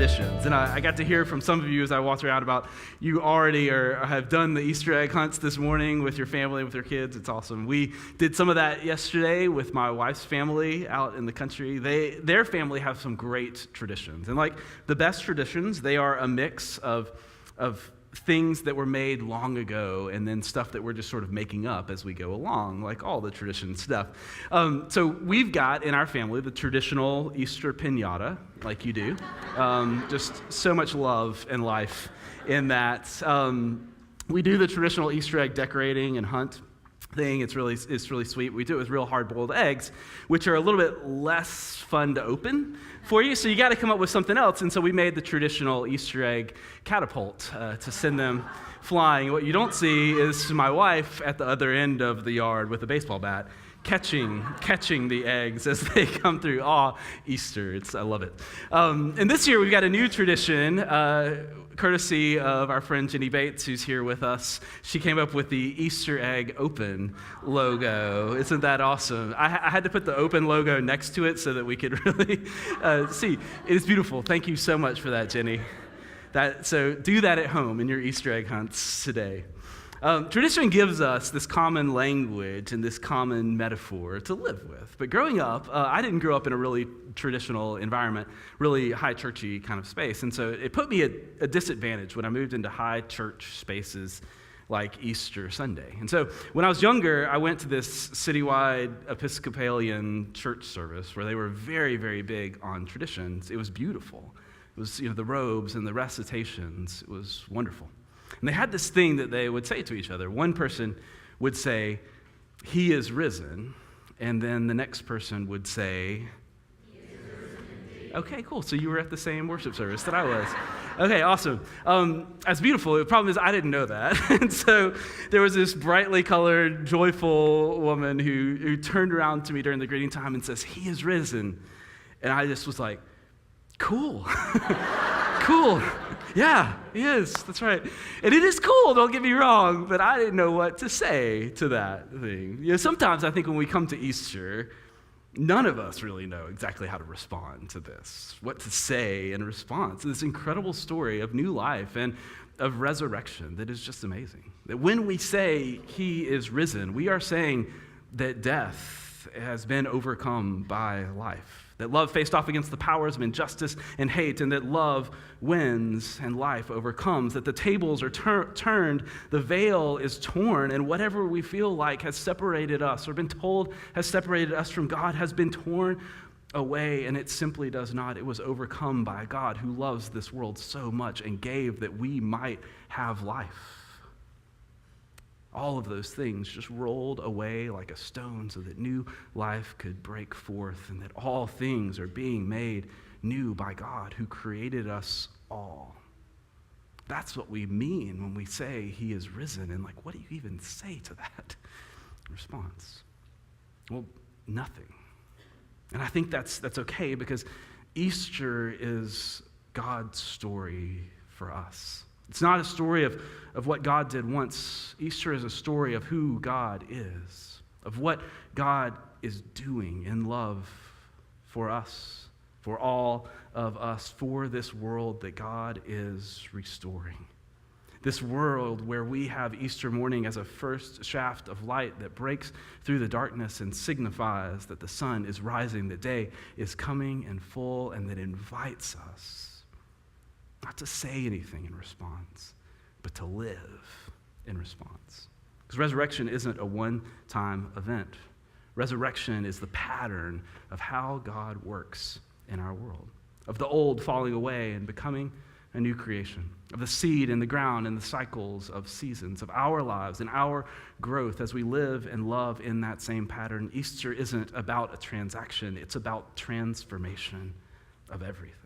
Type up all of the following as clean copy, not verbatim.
traditions. And I got to hear from some of you as I walked around about you already have done the Easter egg hunts this morning with your family, with your kids. It's awesome. We did some of that yesterday with my wife's family out in the country. Their family have some great traditions. And like the best traditions, they are a mix of things that were made long ago and then stuff that we're just sort of making up as we go along, like all the tradition stuff. So we've got in our family the traditional Easter piñata, like you do. Just so much love and life in that. We do the traditional Easter egg decorating and hunt thing. It's really sweet. We do it with real hard-boiled eggs, which are a little bit less fun to open for you, so you got to come up with something else. And so we made the traditional Easter egg catapult to send them flying. What you don't see is my wife at the other end of the yard with a baseball bat catching the eggs as they come through. Easter, I love it. And this year we've got a new tradition, courtesy of our friend Jenny Bates, who's here with us. She came up with the Easter egg open logo. Isn't that awesome? I had to put the open logo next to it so that we could really see. It is beautiful. Thank you so much for that, Jenny. So do that at home in your Easter egg hunts today. Tradition gives us this common language and this common metaphor to live with. But growing up, I didn't grow up in a really traditional environment, really high churchy kind of space. And so it put me at a disadvantage when I moved into high church spaces like Easter Sunday. And so when I was younger, I went to this citywide Episcopalian church service where they were very, very big on traditions. It was beautiful. It was, the robes and the recitations. It was wonderful. And they had this thing that they would say to each other. One person would say, "He is risen," and then the next person would say, "He is risen indeed." Okay, cool. So you were at the same worship service that I was. Okay, awesome. That's beautiful. The problem is I didn't know that. And so there was this brightly colored, joyful woman who turned around to me during the greeting time and says, "He is risen." And I just was like, cool. Cool. Yeah, he is. That's right. And it is cool, don't get me wrong, but I didn't know what to say to that thing. Sometimes I think when we come to Easter, none of us really know exactly how to respond to this, what to say in response to this incredible story of new life and of resurrection that is just amazing. That when we say he is risen, we are saying that death has been overcome by life. That love faced off against the powers of injustice and hate, and that love wins and life overcomes. That the tables are turned, the veil is torn, and whatever we feel like has separated us or been told has separated us from God has been torn away, and it simply does not. It was overcome by God who loves this world so much and gave that we might have life. All of those things just rolled away like a stone so that new life could break forth and that all things are being made new by God who created us all. That's what we mean when we say he is risen. And what do you even say to that response? Well, nothing. And I think that's okay because Easter is God's story for us. It's not a story of what God did once. Easter is a story of who God is, of what God is doing in love for us, for all of us, for this world that God is restoring. This world where we have Easter morning as a first shaft of light that breaks through the darkness and signifies that the sun is rising, the day is coming in full, and that invites us not to say anything in response, but to live in response. Because resurrection isn't a one-time event. Resurrection is the pattern of how God works in our world, of the old falling away and becoming a new creation, of the seed in the ground and the cycles of seasons, of our lives and our growth as we live and love in that same pattern. Easter isn't about a transaction, it's about transformation of everything.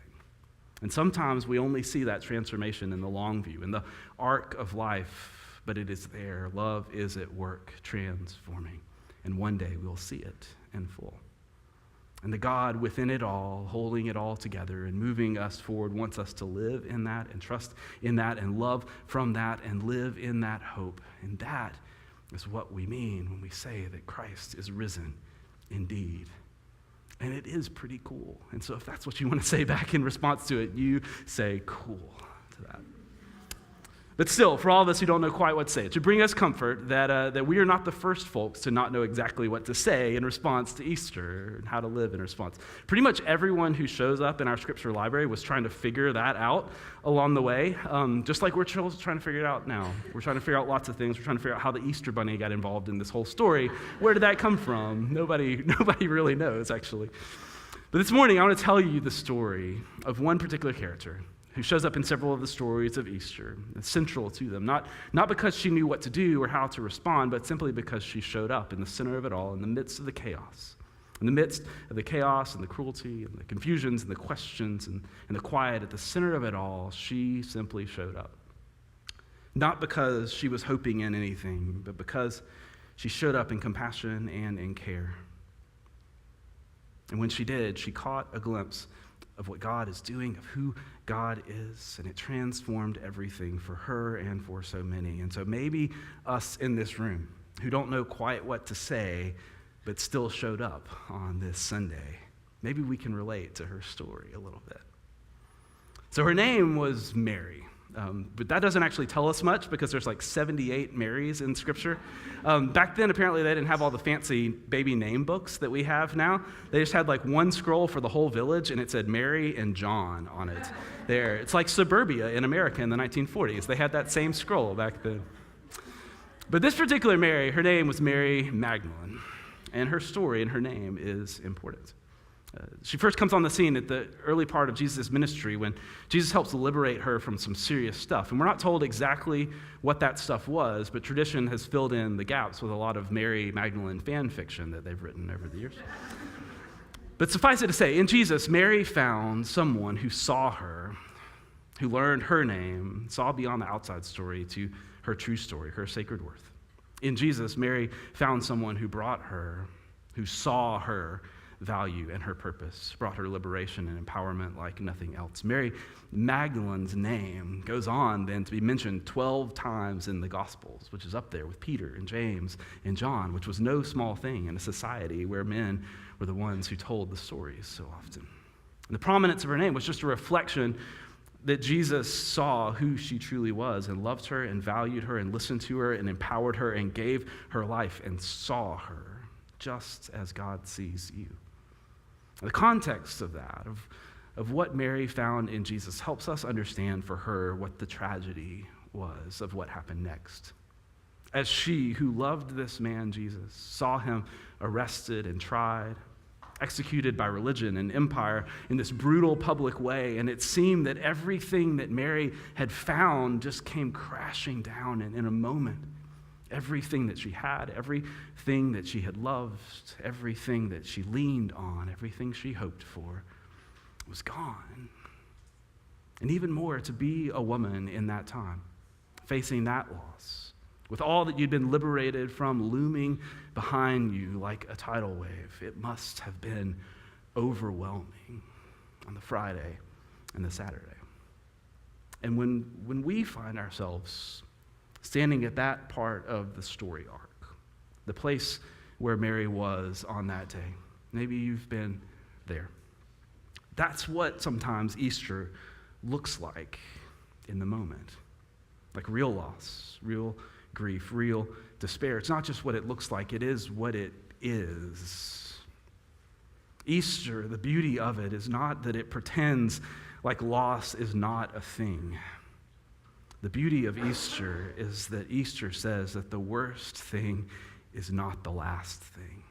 And sometimes we only see that transformation in the long view, in the arc of life, but it is there. Love is at work, transforming. And one day we'll see it in full. And the God within it all, holding it all together and moving us forward, wants us to live in that and trust in that and love from that and live in that hope. And that is what we mean when we say that Christ is risen indeed. And it is pretty cool. And so if that's what you want to say back in response to it, you say cool to that. But still, for all of us who don't know quite what to say, it should bring us comfort that we are not the first folks to not know exactly what to say in response to Easter and how to live in response. Pretty much everyone who shows up in our scripture library was trying to figure that out along the way, just like we're trying to figure it out now. We're trying to figure out lots of things. We're trying to figure out how the Easter bunny got involved in this whole story. Where did that come from? Nobody really knows, actually. But this morning, I want to tell you the story of one particular character who shows up in several of the stories of Easter. It's central to them, not because she knew what to do or how to respond, but simply because she showed up in the center of it all, in the midst of the chaos. In the midst of the chaos and the cruelty and the confusions and the questions and the quiet, at the center of it all, she simply showed up. Not because she was hoping in anything, but because she showed up in compassion and in care. And when she did, she caught a glimpse of what God is doing, of who God is, and it transformed everything for her and for so many. And so maybe us in this room who don't know quite what to say, but still showed up on this Sunday, maybe we can relate to her story a little bit. So her name was Mary. But that doesn't actually tell us much because there's like 78 Marys in Scripture. Back then, apparently, they didn't have all the fancy baby name books that we have now. They just had like one scroll for the whole village, and it said Mary and John on it there. It's like suburbia in America in the 1940s. They had that same scroll back then. But this particular Mary, her name was Mary Magdalene, and her story and her name is important. She first comes on the scene at the early part of Jesus' ministry when Jesus helps liberate her from some serious stuff. And we're not told exactly what that stuff was, but tradition has filled in the gaps with a lot of Mary Magdalene fan fiction that they've written over the years. But suffice it to say, in Jesus, Mary found someone who saw her, who learned her name, saw beyond the outside story to her true story, her sacred worth. In Jesus, Mary found someone who brought her, who saw her value and her purpose, brought her liberation and empowerment like nothing else. Mary Magdalene's name goes on then to be mentioned 12 times in the Gospels, which is up there with Peter and James and John, which was no small thing in a society where men were the ones who told the stories so often. And the prominence of her name was just a reflection that Jesus saw who she truly was and loved her and valued her and listened to her and empowered her and gave her life and saw her just as God sees you. The context of that, of what Mary found in Jesus, helps us understand for her what the tragedy was of what happened next. As she, who loved this man, Jesus, saw him arrested and tried, executed by religion and empire in this brutal public way, and it seemed that everything that Mary had found just came crashing down in a moment. Everything that she had, everything that she had loved, everything that she leaned on, everything she hoped for was gone. And even more, to be a woman in that time, facing that loss, with all that you'd been liberated from looming behind you like a tidal wave, it must have been overwhelming on the Friday and the Saturday. And when we find ourselves standing at that part of the story arc, the place where Mary was on that day. Maybe you've been there. That's what sometimes Easter looks like in the moment. Like real loss, real grief, real despair. It's not just what it looks like, it is what it is. Easter, the beauty of it is not that it pretends like loss is not a thing. The beauty of Easter is that Easter says that the worst thing is not the last thing.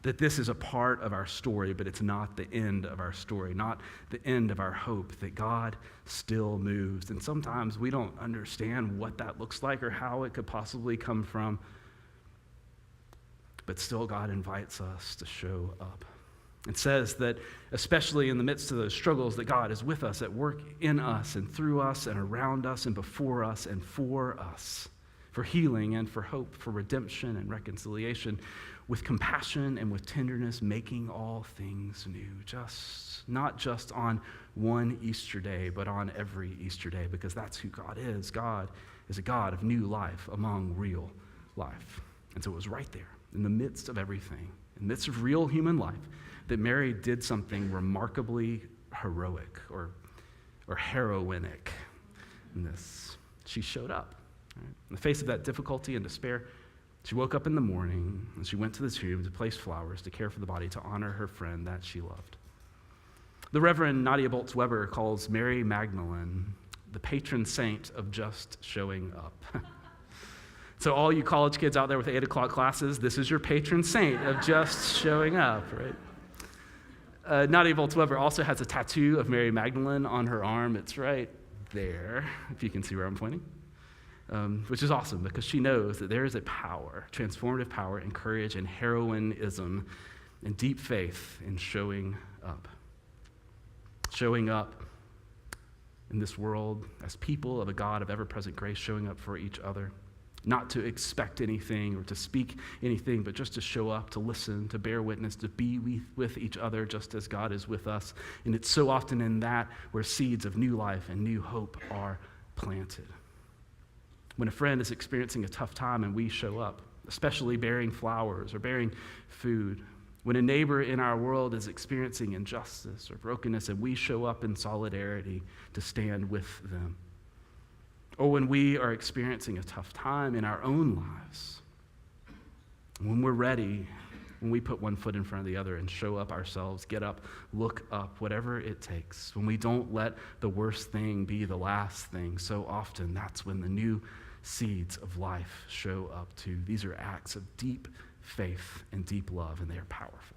That this is a part of our story, but it's not the end of our story, not the end of our hope, that God still moves. And sometimes we don't understand what that looks like or how it could possibly come from, but still God invites us to show up. It says that, especially in the midst of those struggles, that God is with us, at work in us and through us and around us and before us and for us, for healing and for hope, for redemption and reconciliation, with compassion and with tenderness, making all things new. Not just on one Easter day, but on every Easter day, because that's who God is. God is a God of new life among real life. And so it was right there, in the midst of everything, in the midst of real human life, that Mary did something remarkably heroic or heroinic in this. She showed up. Right? In the face of that difficulty and despair, she woke up in the morning and she went to the tomb to place flowers, to care for the body, to honor her friend that she loved. The Reverend Nadia Boltz-Weber calls Mary Magdalene the patron saint of just showing up. So all you college kids out there with 8 o'clock classes, this is your patron saint of just showing up, right? Nadia Boltz-Weber also has a tattoo of Mary Magdalene on her arm. It's right there, if you can see where I'm pointing, which is awesome because she knows that there is a power, transformative power and courage and heroism and deep faith in showing up. Showing up in this world as people of a God of ever-present grace, showing up for each other. Not to expect anything or to speak anything, but just to show up, to listen, to bear witness, to be with each other just as God is with us. And it's so often in that where seeds of new life and new hope are planted. When a friend is experiencing a tough time and we show up, especially bearing flowers or bearing food, when a neighbor in our world is experiencing injustice or brokenness and we show up in solidarity to stand with them, or when we are experiencing a tough time in our own lives, when we're ready, when we put one foot in front of the other and show up ourselves, get up, look up, whatever it takes, when we don't let the worst thing be the last thing, so often that's when the new seeds of life show up too. These are acts of deep faith and deep love, and they are powerful.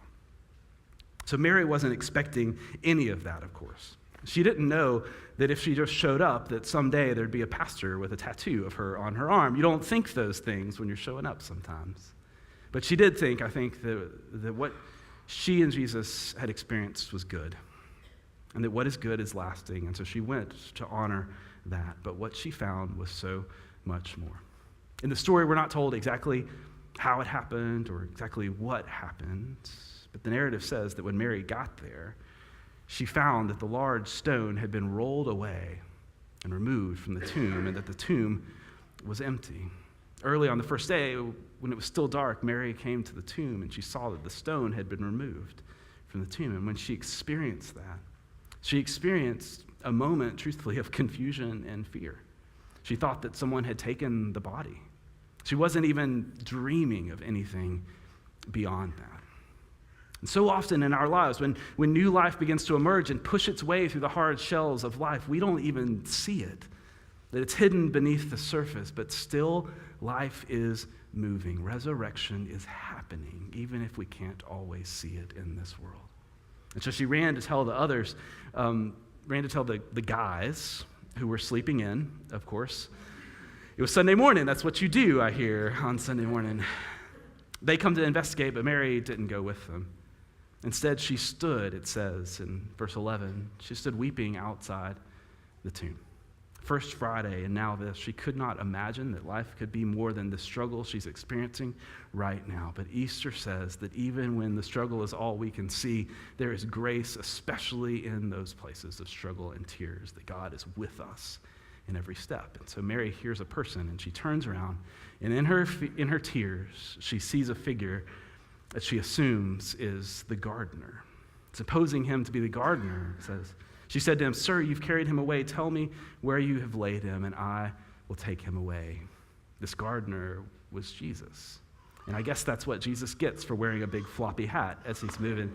So Mary wasn't expecting any of that, of course. She didn't know that if she just showed up, that someday there'd be a pastor with a tattoo of her on her arm. You don't think those things when you're showing up sometimes. But she did think, I think, that what she and Jesus had experienced was good, and that what is good is lasting. And so she went to honor that. But what she found was so much more. In the story, we're not told exactly how it happened or exactly what happened, but the narrative says that when Mary got there, she found that the large stone had been rolled away and removed from the tomb, and that the tomb was empty. Early on the first day, when it was still dark, Mary came to the tomb and she saw that the stone had been removed from the tomb. And when she experienced that, she experienced a moment, truthfully, of confusion and fear. She thought that someone had taken the body. She wasn't even dreaming of anything beyond that. And so often in our lives, when new life begins to emerge and push its way through the hard shells of life, we don't even see it, that it's hidden beneath the surface, but still life is moving. Resurrection is happening, even if we can't always see it in this world. And so she ran to tell the others, the guys who were sleeping in, of course. It was Sunday morning. That's what you do, I hear, on Sunday morning. They come to investigate, but Mary didn't go with them. Instead, she stood, it says in verse 11, she stood weeping outside the tomb. First Friday, and now this. She could not imagine that life could be more than the struggle she's experiencing right now. But Easter says that even when the struggle is all we can see, there is grace, especially in those places of struggle and tears, that God is with us in every step. And so Mary hears a person, and she turns around, and in her tears, she sees a figure that she assumes is the gardener. Supposing him to be the gardener, says, she said to him, "Sir, you've carried him away. Tell me where you have laid him, and I will take him away." This gardener was Jesus. And I guess that's what Jesus gets for wearing a big floppy hat as he's moving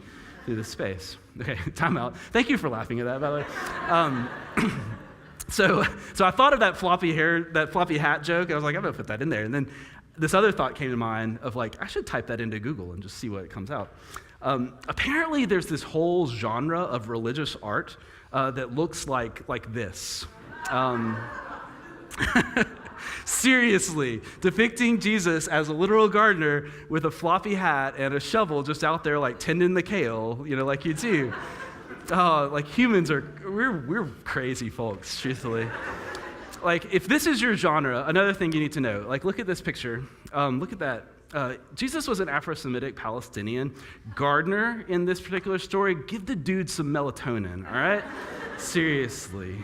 through the space. Okay, time out. Thank you for laughing at that, by the way. So I thought of that floppy hat joke. I was like, I'm going to put that in there. And then this other thought came to mind of like, I should type that into Google and just see what comes out. Apparently, there's this whole genre of religious art that looks like this. Seriously, depicting Jesus as a literal gardener with a floppy hat and a shovel just out there like tending the kale, like you do. Oh, like humans we're crazy folks, truthfully. Like, if this is your genre, another thing you need to know, like, look at this picture. Look at that. Jesus was an Afro-Semitic Palestinian gardener in this particular story. Give the dude some melatonin, all right? Seriously.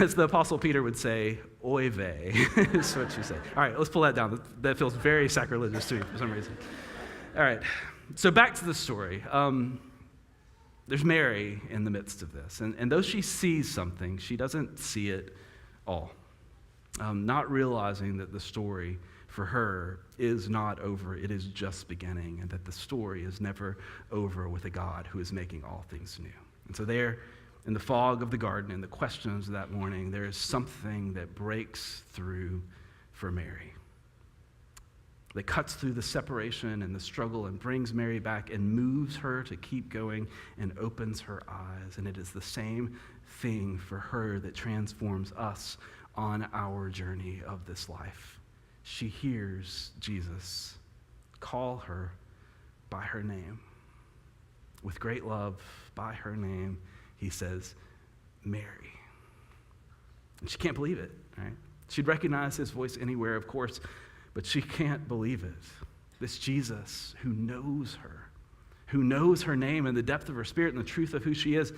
As the Apostle Peter would say, oy vey, is what you say. All right, let's pull that down. That feels very sacrilegious to me for some reason. All right, so back to the story. There's Mary in the midst of this, and though she sees something, she doesn't see it all. Not realizing that the story for her is not over, it is just beginning, and that the story is never over with a God who is making all things new. And so there, in the fog of the garden, in the questions of that morning, there is something that breaks through for Mary, that cuts through the separation and the struggle and brings Mary back and moves her to keep going and opens her eyes. And it is the same thing for her that transforms us on our journey of this life. She hears Jesus call her by her name. With great love, by her name, he says, Mary. And she can't believe it, right? She'd recognize his voice anywhere, of course, but she can't believe it. This Jesus who knows her name and the depth of her spirit and the truth of who she is,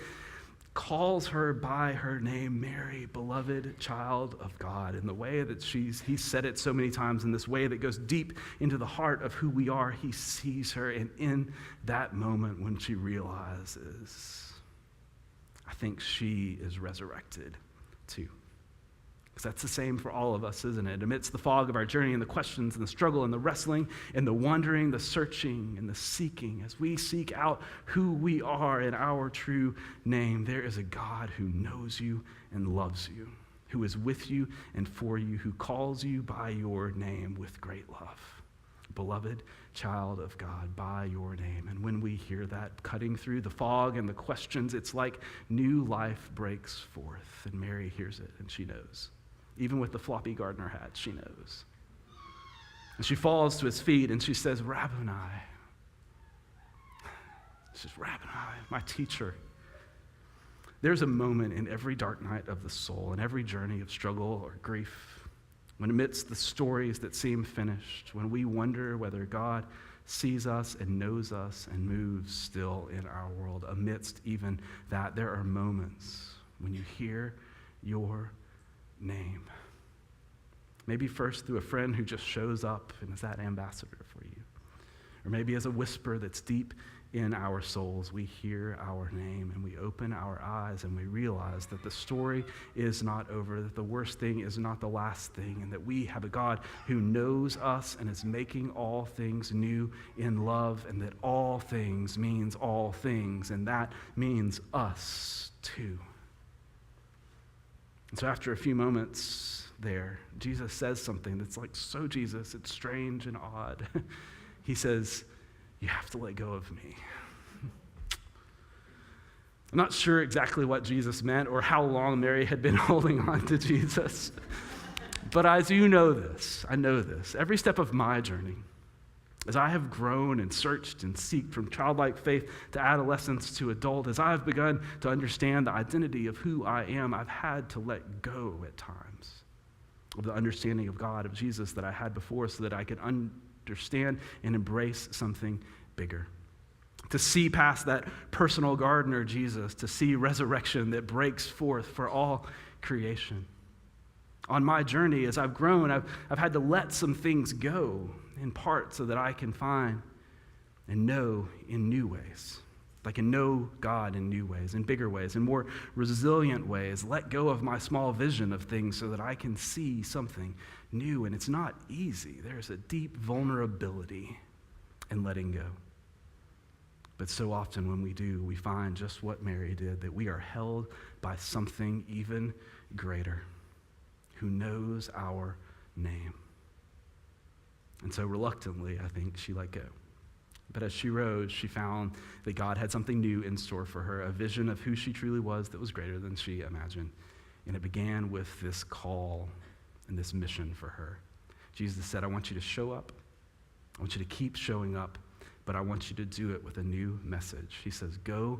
calls her by her name, Mary, beloved child of God, in the way that he said it so many times, in this way that goes deep into the heart of who we are. He sees her, and in that moment when she realizes, I think she is resurrected too. Because that's the same for all of us, isn't it? Amidst the fog of our journey and the questions and the struggle and the wrestling and the wondering, the searching and the seeking, as we seek out who we are in our true name, there is a God who knows you and loves you, who is with you and for you, who calls you by your name with great love. Beloved child of God, by your name. And when we hear that cutting through the fog and the questions, it's like new life breaks forth. And Mary hears it and she knows. Even with the floppy gardener hat, she knows. And she falls to his feet and she says, Rabboni. She says, Rabboni, my teacher. There's a moment in every dark night of the soul, in every journey of struggle or grief, when amidst the stories that seem finished, when we wonder whether God sees us and knows us and moves still in our world, amidst even that, there are moments when you hear your name. Maybe first through a friend who just shows up and is that ambassador for you. Or maybe as a whisper that's deep in our souls, we hear our name and we open our eyes and we realize that the story is not over, that the worst thing is not the last thing, and that we have a God who knows us and is making all things new in love, and that all things means all things, and that means us too. And so after a few moments there, Jesus says something that's like so Jesus, it's strange and odd. He says, you have to let go of me. I'm not sure exactly what Jesus meant or how long Mary had been holding on to Jesus. But as you know this, I know this, every step of my journey, as I have grown and searched and seeked from childlike faith to adolescence to adult, as I have begun to understand the identity of who I am, I've had to let go at times of the understanding of God, of Jesus that I had before, so that I could understand and embrace something bigger. To see past that personal gardener, Jesus, to see resurrection that breaks forth for all creation. On my journey, as I've grown, I've had to let some things go in part so that I can find and know in new ways. I can know God in new ways, in bigger ways, in more resilient ways. Let go of my small vision of things so that I can see something new. And it's not easy. There's a deep vulnerability in letting go. But so often when we do, we find just what Mary did, that we are held by something even greater, who knows our name. And so reluctantly, I think, she let go. But as she rose, she found that God had something new in store for her, a vision of who she truly was that was greater than she imagined. And it began with this call and this mission for her. Jesus said, I want you to show up. I want you to keep showing up, but I want you to do it with a new message. He says, go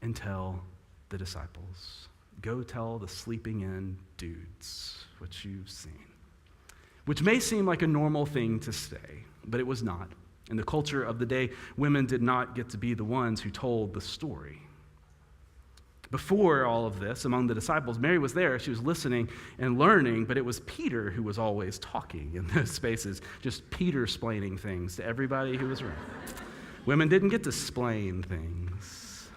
and tell the disciples. Go tell the sleeping in dudes what you've seen. Which may seem like a normal thing to say, but it was not. In the culture of the day, women did not get to be the ones who told the story. Before all of this, among the disciples, Mary was there. She was listening and learning, but it was Peter who was always talking in those spaces, just Peter-splaining things to everybody who was around. Women didn't get to splain things.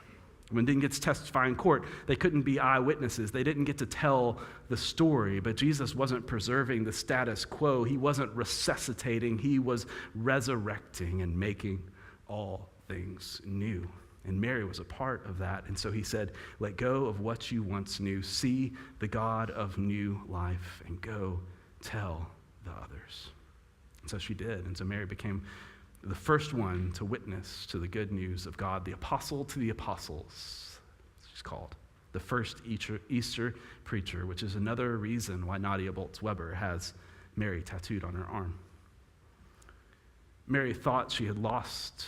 Women didn't get to testify in court. They couldn't be eyewitnesses. They didn't get to tell the story. But Jesus wasn't preserving the status quo. He wasn't resuscitating. He was resurrecting and making all things new. And Mary was a part of that. And so he said, let go of what you once knew. See the God of new life and go tell the others. And so she did. And so Mary became the first one to witness to the good news of God, the apostle to the apostles, she's called. The first Easter preacher, which is another reason why Nadia Boltz-Weber has Mary tattooed on her arm. Mary thought she had lost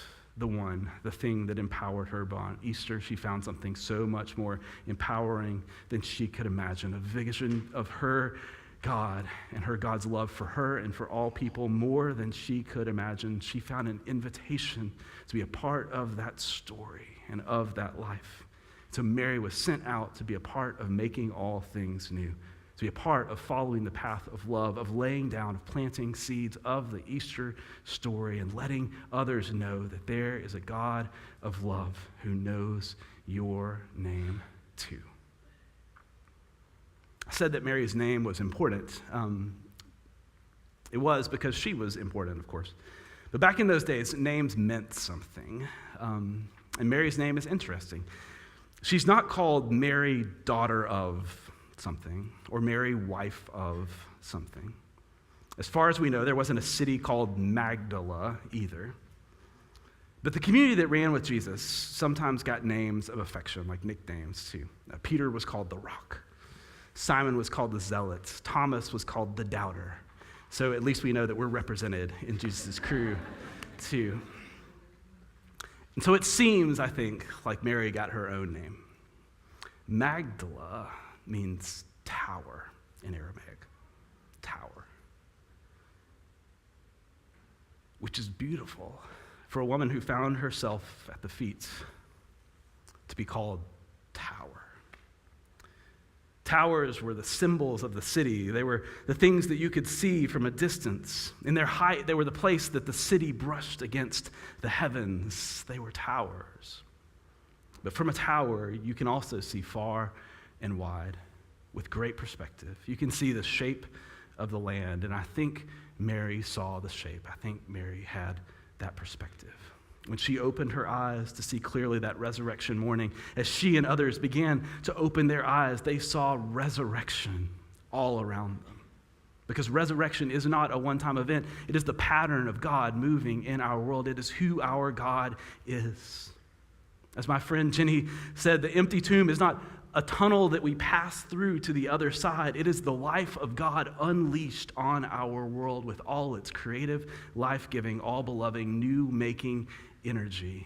the thing that empowered her, but on Easter she found something so much more empowering than she could imagine, a vision of her God and her God's love for her and for all people more than she could imagine. She found an invitation to be a part of that story and of that life. So Mary was sent out to be a part of making all things new, to be a part of following the path of love, of laying down, of planting seeds of the Easter story and letting others know that there is a God of love who knows your name too. I said that Mary's name was important. It was because she was important, of course. But back in those days, names meant something. And Mary's name is interesting. She's not called Mary, daughter of something, or Mary, wife of something. As far as we know, there wasn't a city called Magdala either. But the community that ran with Jesus sometimes got names of affection, like nicknames too. Peter was called the Rock. Simon was called the Zealot. Thomas was called the Doubter. So at least we know that we're represented in Jesus' crew too. And so it seems, I think, like Mary got her own name. Magdala means tower in Aramaic. Tower. Which is beautiful for a woman who found herself at the feet to be called tower. Towers were the symbols of the city. They were the things that you could see from a distance. In their height, they were the place that the city brushed against the heavens. They were towers. But from a tower, you can also see far and wide with great perspective. You can see the shape of the land, and I think Mary saw the shape. I think Mary had that perspective. When she opened her eyes to see clearly that resurrection morning, as she and others began to open their eyes, they saw resurrection all around them. Because resurrection is not a one-time event. It is the pattern of God moving in our world. It is who our God is. As my friend Jenny said, the empty tomb is not a tunnel that we pass through to the other side. It is the life of God unleashed on our world with all its creative, life-giving, all-beloving, new-making energy.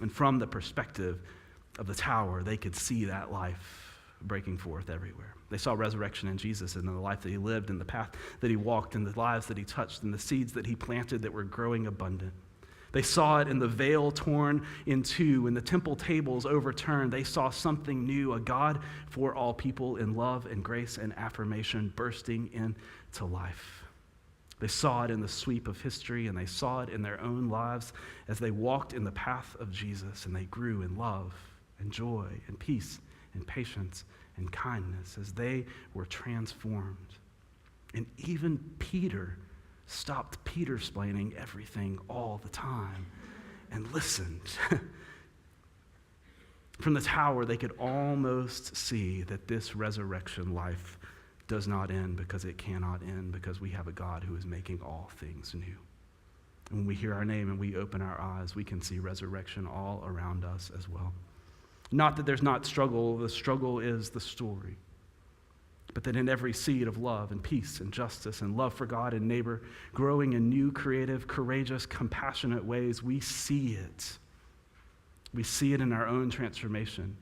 And from the perspective of the tower, they could see that life breaking forth everywhere. They saw resurrection in Jesus and in the life that he lived, and the path that he walked, and the lives that he touched, and the seeds that he planted that were growing abundant. They saw it in the veil torn in two, in the temple tables overturned. They saw something new, a God for all people in love and grace and affirmation bursting into life. They saw it in the sweep of history, and they saw it in their own lives as they walked in the path of Jesus, and they grew in love and joy and peace and patience and kindness as they were transformed. And even Peter stopped Peter-splaining everything all the time and listened. From the tower, they could almost see that this resurrection life does not end because it cannot end, because we have a God who is making all things new. And when we hear our name and we open our eyes, we can see resurrection all around us as well. Not that there's not struggle, the struggle is the story. But that in every seed of love and peace and justice and love for God and neighbor, growing in new, creative, courageous, compassionate ways, we see it. We see it in our own transformation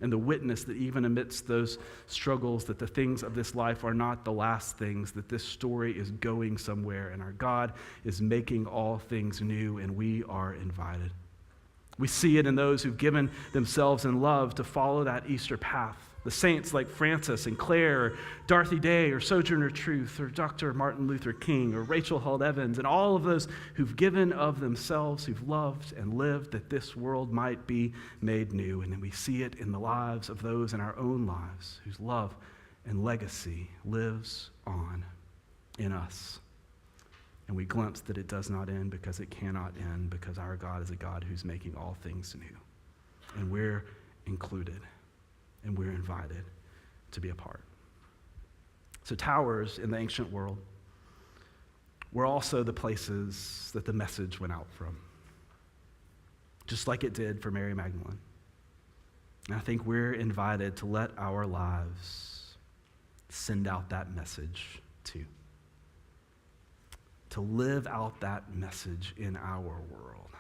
and the witness that even amidst those struggles, that the things of this life are not the last things, that this story is going somewhere, and our God is making all things new, and we are invited. We see it in those who've given themselves in love to follow that Easter path. The saints like Francis and Claire, or Dorothy Day, or Sojourner Truth, or Dr. Martin Luther King, or Rachel Held Evans, and all of those who've given of themselves, who've loved and lived that this world might be made new. And then we see it in the lives of those in our own lives whose love and legacy lives on in us. And we glimpse that it does not end because it cannot end, because our God is a God who's making all things new. And we're included, and we're invited to be a part. So towers in the ancient world were also the places that the message went out from, just like it did for Mary Magdalene. And I think we're invited to let our lives send out that message too. To live out that message in our world,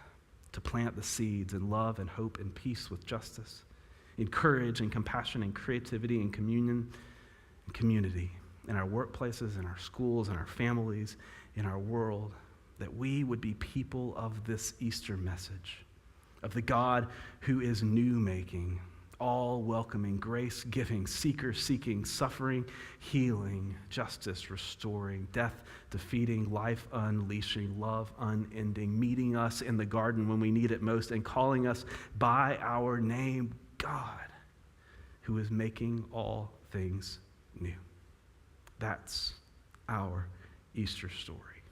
to plant the seeds in love and hope and peace with justice, in courage and compassion and creativity and communion and community, in our workplaces, in our schools, in our families, in our world, that we would be people of this Easter message, of the God who is new-making, all-welcoming, grace-giving, seeker-seeking, suffering, healing, justice restoring, death-defeating, life-unleashing, love unending, meeting us in the garden when we need it most, and calling us by our name, God, who is making all things new. That's our Easter story.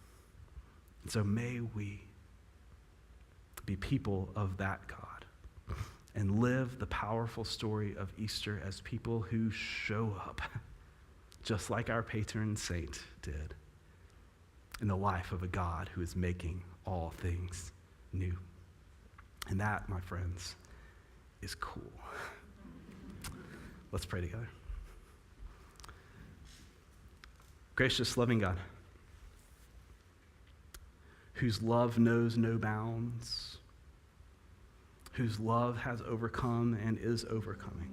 And so may we be people of that God and live the powerful story of Easter as people who show up, just like our patron saint did, in the life of a God who is making all things new. And that, my friends, is cool. Let's pray together. Gracious, loving God, whose love knows no bounds, whose love has overcome and is overcoming.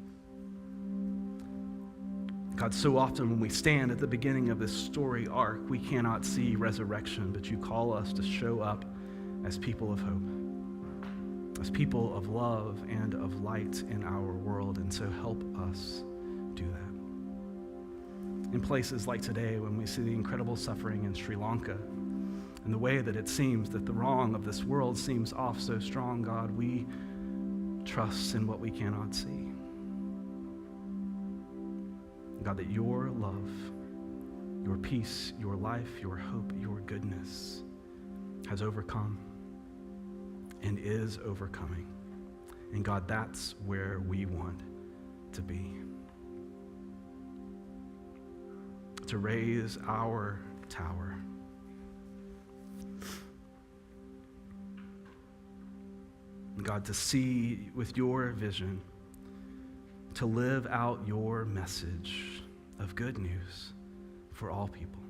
God, so often when we stand at the beginning of this story arc, we cannot see resurrection, but you call us to show up as people of hope, as people of love and of light in our world, and so help us do that. In places like today, when we see the incredible suffering in Sri Lanka, and the way that it seems that the wrong of this world seems off so strong, God, we trust in what we cannot see. God, that your love, your peace, your life, your hope, your goodness has overcome and is overcoming. And God, that's where we want to be. To raise our tower. God, to see with your vision, to live out your message of good news for all people.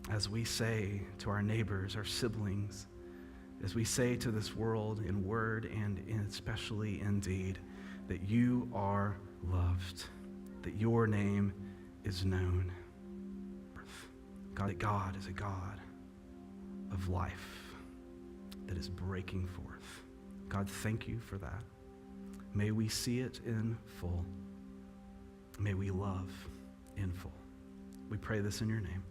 As we say to our neighbors, our siblings, as we say to this world in word and especially in deed, that you are loved, that your name is known. God, that God is a God of life that is breaking forth. God, thank you for that. May we see it in full. May we love in full. We pray this in your name.